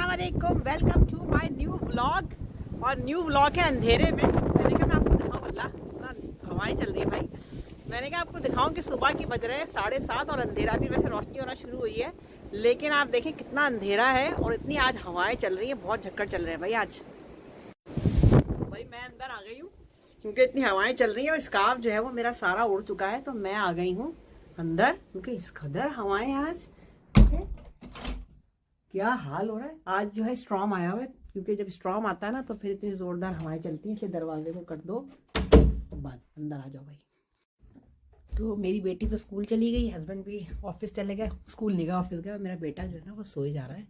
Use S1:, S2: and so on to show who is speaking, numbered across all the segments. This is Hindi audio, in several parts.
S1: अस्सलामुअलैकुम, welcome to my new vlog. और न्यू व्लॉग है अंधेरे में। मैंने कहा मैं आपको दिखाऊँ, अल्लाह हवाएं चल रही है भाई। मैंने कहा आपको दिखाऊं कि सुबह की बज रहे हैं 7:30 और अंधेरा भी वैसे रोशनी होना शुरू हुई है, लेकिन आप देखें कितना अंधेरा है और इतनी आज हवाएं चल रही हैं, बहुत झक्कड़ चल रहे हैं भाई आज। भाई मैं अंदर आ गई हूँ क्योंकि इतनी हवाएं चल रही हैं और स्कार्फ जो है वो मेरा सारा उड़ चुका है, तो मैं आ गई हूँ अंदर क्योंकि इस कदर हवाएं आज क्या हाल हो रहा है। आज जो है स्ट्रॉम आया हुआ है, क्योंकि जब स्ट्रॉम आता है ना तो फिर इतनी जोरदार हवाएं चलती हैं, इसलिए दरवाजे को कर दो बंद, अंदर आ जाओ भाई। तो मेरी बेटी तो स्कूल चली गई, हस्बैंड भी ऑफिस चले गए, स्कूल नहीं गया ऑफिस गया। मेरा बेटा जो है ना वो सोए जा रहा है,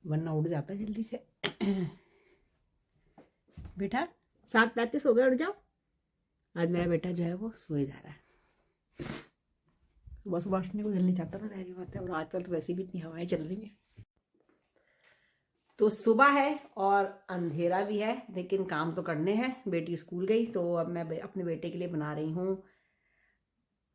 S1: वरना उठ जाता है जल्दी से। बेटा 7:35 हो गया, उठ जाओ। आज मेरा बेटा जो है वो सोए जा रहा है। सुबह सुबह उठने को दिल नहीं चाहता ना, जाहिर बात है, और आजकल तो वैसे भी इतनी हवाएं चल रही हैं। तो सुबह है और अंधेरा भी है, लेकिन काम तो करने हैं। बेटी स्कूल गई तो अब मैं अपने बेटे के लिए बना रही हूँ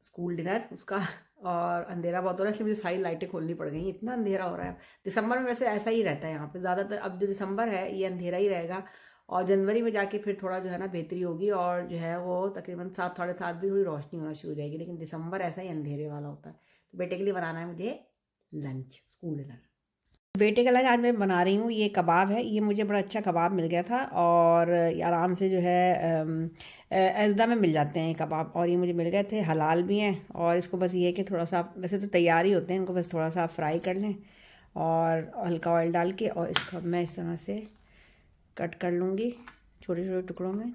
S1: स्कूल डिनर उसका। और अंधेरा बहुत हो रहा है, इसलिए मुझे सारी लाइटें खोलनी पड़ गई, इतना अंधेरा हो रहा है। दिसंबर में वैसे ऐसा ही रहता है यहाँ पे ज़्यादातर। अब जो दिसंबर है ये अंधेरा ही रहेगा, और जनवरी में जाके फिर थोड़ा जो है ना बेहतरी होगी, और जो है वो तकरीबन 7-7:30 भी थोड़ी रोशनी होना शुरू हो जाएगी, लेकिन दिसंबर ऐसा ही अंधेरे वाला होता है। तो बेटे के लिए बनाना है मुझे लंच, स्कूल डिनर। बेटे का लंच आज मैं बना रही हूँ, ये कबाब है। ये मुझे बड़ा अच्छा कबाब मिल गया था, और आराम से जो है एजदा में मिल जाते हैं ये कबाब, और ये मुझे मिल गए थे, हलाल भी हैं। और इसको बस ये है कि थोड़ा सा, वैसे तो तैयार ही होते हैं, इनको बस थोड़ा सा फ्राई कर लें और हल्का ऑयल डाल के, और इसको मैं इस तरह से कट कर लूँगी छोटे छोटे टुकड़ों में।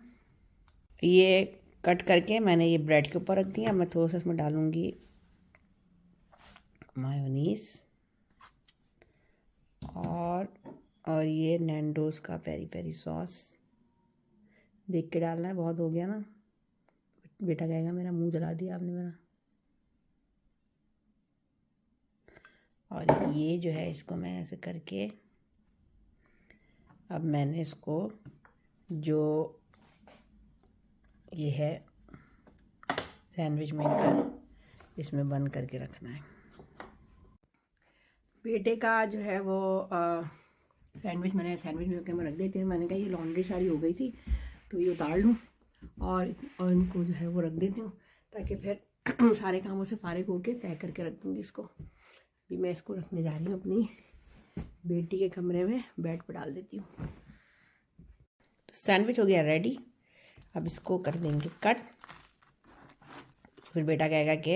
S1: ये कट करके मैंने ये ब्रेड के ऊपर रख दिया। मैं थोड़ा सा इसमें डालूँगी मायोनीज़, और ये नैंडोज़ का पेरी पेरी सॉस देख के डालना है, बहुत हो गया ना, बेटा कहेगा मेरा मुंह जला दिया आपने मेरा। और ये जो है इसको मैं ऐसे करके, अब मैंने इसको जो ये है सैंडविच मेकर, इसमें बंद करके रखना है। बेटे का जो है वो सैंडविच मैंने सैंडविच मेकर में रख देती हूँ। मैंने कहा ये लॉन्ड्री सारी हो गई थी तो ये उतार लूँ और इनको जो है वो रख देती हूँ, ताकि फिर सारे कामों से फारिग होके तय करके रख दूँगी इसको। अभी मैं इसको रखने जा रही हूँ अपनी बेटी के कमरे में, बेड पर डाल देती हूँ। तो सैंडविच हो गया रेडी, अब इसको कर देंगे कट। फिर बेटा कहेगा कि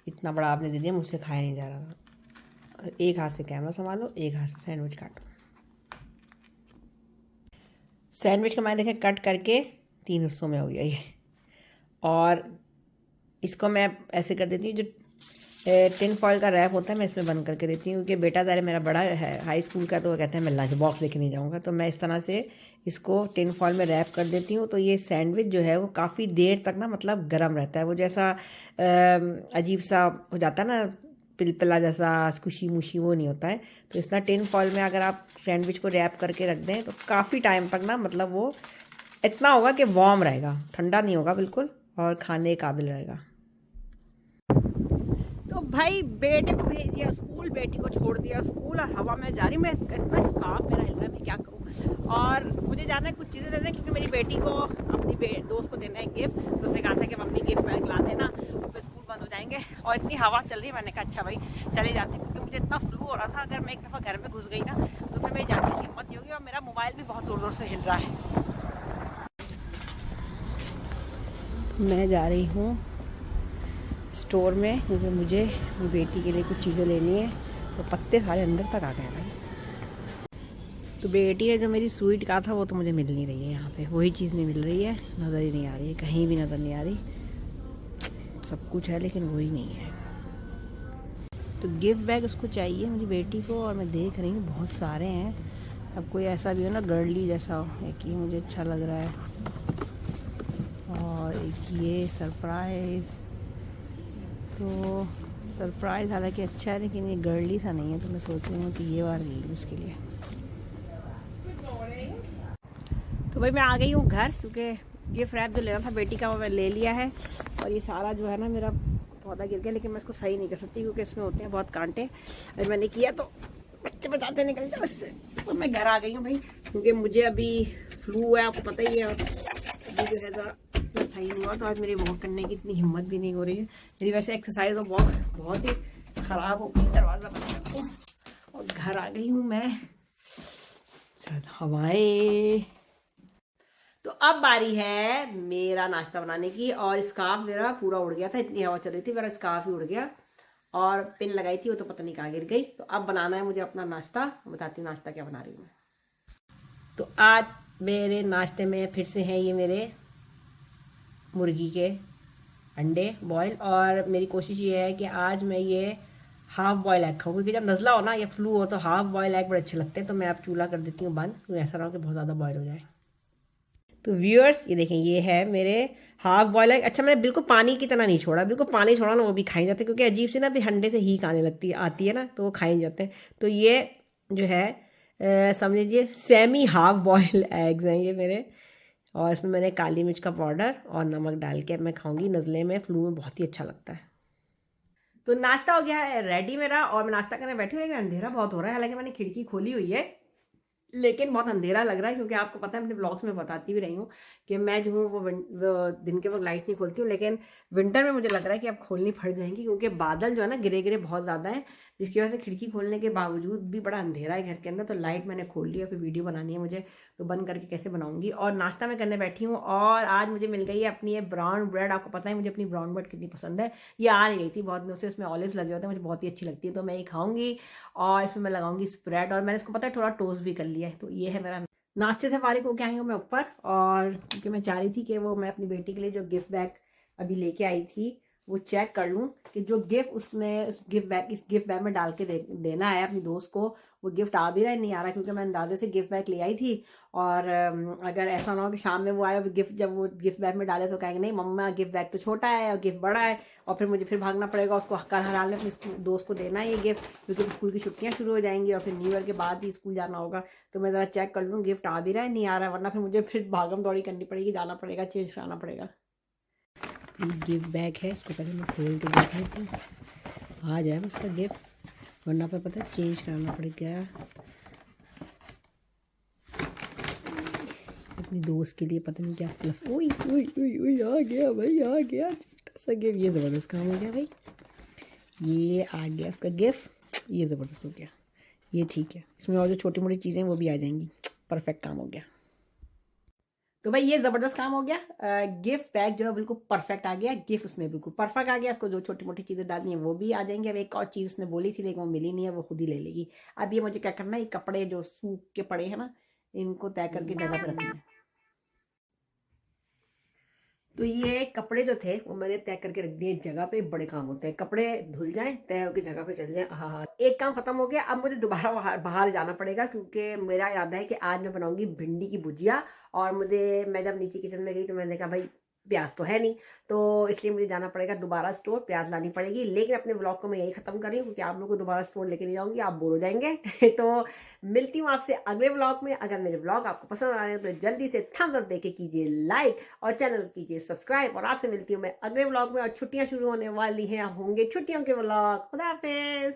S1: इतना बड़ा आपने दे दिया, मुझसे खाया नहीं जा रहा। एक हाथ से कैमरा संभालो, एक हाथ से सैंडविच काटो। सैंडविच को मैंने देखे कट करके 3 हिस्सों में हो गया ये, और इसको मैं ऐसे कर देती हूँ, जो टिन फॉइल का रैप होता है मैं इसमें बंद करके देती हूँ, क्योंकि बेटा ज़रा मेरा बड़ा है हाई स्कूल का, तो वो कहते हैं मैं लंच बॉक्स लेके नहीं जाऊँगा। तो मैं इस तरह से इसको टिन फॉइल में रैप कर देती हूँ, तो ये सैंडविच जो है वो काफ़ी देर तक ना मतलब गर्म रहता है। वो जैसा अजीब सा हो जाता है ना, पिलपिला जैसा खुशी मुशी, वो नहीं होता है। तो इस तरह टिन फॉइल में अगर आप सैंडविच को रैप करके रख दें तो काफ़ी टाइम तक ना मतलब वो इतना होगा कि वार्म रहेगा, ठंडा नहीं होगा बिल्कुल, और खाने के काबिल रहेगा। तो भाई बेटे को भेज दिया स्कूल, बेटी को छोड़ दिया स्कूल, और हवा में जा रही। मैं इतना स्कार्फ मेरा हिल रहा है, मैं क्या करूँ। और मुझे जाना है कुछ चीज़ें देने, क्योंकि मेरी बेटी को अपनी दोस्त को देना है गिफ्ट। तो उसने कहा था कि मम्मी गिफ्ट बैग ला देना, और फिर स्कूल बंद हो जाएंगे। और इतनी हवा चल रही है, मैंने कहा अच्छा भाई चले जाती हूँ, क्योंकि मुझे इतना फ्लू हो रहा था, अगर मैं एक दफ़ा घर में घुस गई ना तो फिर मेरी जाने की हिम्मत नहीं होगी। और मेरा मोबाइल भी बहुत ज़ोर ज़ोर से हिल रहा है। मैं जा रही हूँ स्टोर में, क्योंकि मुझे बेटी के लिए कुछ चीज़ें लेनी है। तो पत्ते सारे अंदर तक आ गए भाई। तो बेटी ने जो मेरी स्वीट कहा था वो तो मुझे मिल नहीं रही है यहाँ पे, वही चीज़ नहीं मिल रही है, नज़र ही नहीं आ रही है, कहीं भी नज़र नहीं आ रही। सब कुछ है लेकिन वही नहीं है। तो गिफ्ट बैग उसको चाहिए मेरी बेटी को, और मैं देख रही हूँ बहुत सारे हैं। अब कोई ऐसा भी हो ना गर्ली जैसा हो, एक ये मुझे अच्छा लग रहा है, और एक ये सरप्राइज़। तो सरप्राइज़ हालांकि अच्छा है, लेकिन ये गर्ली सा नहीं है, तो मैं सोच रही हूँ कि ये वाला ले लूँ उसके लिए। तो भाई मैं आ गई हूँ घर, क्योंकि गिफ्ट रैप जो लेना था बेटी का वो मैं ले लिया है। और ये सारा जो है ना मेरा पौधा गिर गया, लेकिन मैं इसको सही नहीं कर सकती क्योंकि इसमें होते हैं बहुत कांटे। अगर मैंने किया तो बच्चे बचाते निकल जाओ उससे। तो मैं घर आ गई हूँ भाई, क्योंकि मुझे अभी फ्लू है, आपको पता ही है। अभी जो है ज़रा सही नहीं हुआ, तो आज मेरी वॉक करने की इतनी हिम्मत भी नहीं हो रही है मेरी। वैसे एक्सरसाइज और वॉक बहुत ही ख़राब हो गई। दरवाज़ा बंद कर दूँ और घर आ गई हूँ मैं। हवाएं। तो अब बारी है मेरा नाश्ता बनाने की, और स्कार्फ मेरा पूरा उड़ गया था, इतनी हवा चल रही थी, मेरा स्कार्फ ही उड़ गया और पिन लगाई थी वो तो पता नहीं कहाँ गिर गई। तो अब बनाना है मुझे अपना नाश्ता। बताती हूँ नाश्ता क्या बना रही हूँ मैं। तो आज मेरे नाश्ते में फिर से हैं ये मेरे मुर्गी के अंडे बॉयल, और मेरी कोशिश ये है कि आज मैं ये हाफ बॉयल एग खाऊँ, क्योंकि जब नज़ला हो ना या फ्लू हो तो हाफ बॉयल एग बड़े अच्छे लगते हैं। तो मैं अब चूल्हा कर देती हूँ बंद, क्योंकि ऐसा ना हो कि बहुत ज़्यादा बॉयल हो जाए। तो व्यूअर्स ये देखें, ये है मेरे हाफ बॉयल एग। अच्छा मैंने बिल्कुल पानी की तरह नहीं छोड़ा, बिल्कुल पानी छोड़ा ना वो भी खाए जाते हैं, क्योंकि अजीब से ना भी अंडे से हीक आने लगती है आती है ना, तो वो खाए जाते हैं। तो ये जो है समझ लीजिए सेमी हाफ बॉयल एग्स हैं ये मेरे, और इसमें मैंने काली मिर्च का पाउडर और नमक डाल के मैं खाऊंगी। नज़ले में फ्लू में बहुत ही अच्छा लगता है। तो नाश्ता हो गया है रेडी मेरा, और मैं नाश्ता करने बैठी हूँ, लेकिन अंधेरा बहुत हो रहा है। हालांकि मैंने खिड़की खोली हुई है, लेकिन बहुत अंधेरा लग रहा है, क्योंकि आपको पता है अपने ब्लॉग्स में बताती भी रही हूँ कि मैं जो हूँ वो दिन के वक्त लाइट नहीं खोलती हूँ, लेकिन विंटर में मुझे लग रहा है कि अब खोलनी पड़ जाएंगी, क्योंकि बादल जो है ना गिरे गिरे बहुत ज़्यादा है, जिसकी वजह से खिड़की खोलने के बावजूद भी बड़ा अंधेरा है घर के अंदर। तो लाइट मैंने खोल ली है, फिर वीडियो बनानी है मुझे, तो बंद करके कैसे बनाऊंगी। और नाश्ता मैं करने बैठी हूँ, और आज मुझे मिल गई है अपनी ये ब्राउन ब्रेड। आपको पता है मुझे अपनी ब्राउन ब्रेड कितनी पसंद है, ये आ नहीं गई थी बहुत दिनों से, इसमें ऑलिव्स लगे होते हैं, मुझे बहुत ही अच्छी लगती है, तो मैं ये खाऊंगी। और इसमें मैं लगाऊंगी स्प्रेड, और मैंने इसको पता है थोड़ा टोस्ट भी कर लिया है। तो ये है मेरा नाश्ते से फारिग होके आई हूँ मैं ऊपर, और क्योंकि मैं चाह रही थी कि वो मैं अपनी बेटी के लिए जो गिफ्ट बैग अभी लेके आई थी वो चेक कर लूँ कि जो गिफ्ट उसमें इस गिफ्ट बैग में डाल के देना है अपनी दोस्त को, वो गिफ्ट आ भी रहा है नहीं आ रहा, क्योंकि मैं अंदाजे से गिफ्ट बैग ले आई थी। और अगर ऐसा ना हो कि शाम में वो आए गिफ्ट, जब वो गिफ्ट बैग में डाले तो कहेंगे नहीं मम्मा गिफ्ट बैग तो छोटा है और गिफ्ट बड़ा है, और फिर मुझे फिर भागना पड़ेगा उसको हर हाल में अपनी दोस्त को देना है ये गिफ्ट, क्योंकि स्कूल की छुट्टियां शुरू हो जाएंगी और फिर न्यू ईयर के बाद ही स्कूल जाना होगा। तो मैं ज़रा चेक कर लूँ गिफ्ट आ भी रहा है नहीं आ रहा है, वरना फिर मुझे फिर भागम दौड़ी करनी पड़ेगी, जाना पड़ेगा, चेंज कराना पड़ेगा। ये गिफ्ट बैग है, इसको पहले मैं खोल के देख लेती हूँ आ जाए उसका गिफ्ट, वरना पर पता है चेंज कराना पड़ेगा अपनी दोस्त के लिए। पता नहीं क्या फ्लफ, ओई ओई ओई ओई आ गया भाई, आ गया छोटा सा गिफ्ट। ये ज़बरदस्त काम हो गया भाई, ये आ गया उसका गिफ्ट, ये ज़बरदस्त हो गया, ये ठीक है। इसमें और जो छोटी मोटी चीज़ें वो भी आ जाएंगी, परफेक्ट काम हो गया। तो भाई ये ज़बरदस्त काम हो गया, गिफ्ट बैग जो है बिल्कुल परफेक्ट आ गया, गिफ्ट उसमें बिल्कुल परफेक्ट आ गया। इसको जो छोटी मोटी चीज़ें डालनी है वो भी आ जाएंगी। अब एक और चीज़ उसने बोली थी लेकिन वो मिली नहीं है, वो खुद ही ले लेगी। अब ये मुझे क्या करना है, ये कपड़े जो सूख के पड़े हैं ना, इनको तय करके जगह पर रखना है। तो ये कपड़े जो थे वो मैंने तय करके रख दिए जगह पे। बड़े काम होते हैं, कपड़े धुल जाएं, तय होकर जगह पे चल जाएं। हाँ, एक काम खत्म हो गया। अब मुझे दोबारा बाहर जाना पड़ेगा, क्योंकि मेरा इरादा है कि आज मैं बनाऊंगी भिंडी की भुजिया। और मैं जब नीचे किचन में गई तो मैंने देखा भाई प्याज तो है नहीं, तो इसलिए मुझे जाना पड़ेगा दोबारा स्टोर, प्याज लानी पड़ेगी। लेकिन अपने ब्लॉग को मैं यही खत्म कर रही हूँ, क्योंकि आप लोग को दोबारा स्टोर लेके नहीं जाऊंगी, आप बोर हो जाएंगे। तो मिलती हूँ आपसे अगले ब्लॉग में। अगर मेरे ब्लॉग आपको पसंद आ रहे हैं तो जल्दी से थम्स अप देके कीजिए लाइक, और चैनल कीजिए सब्सक्राइब। और आपसे मिलती हूँ मैं अगले ब्लॉग में, और छुट्टियां शुरू होने वाली हैं, होंगे छुट्टियों के ब्लॉग। खुदा हाफिज।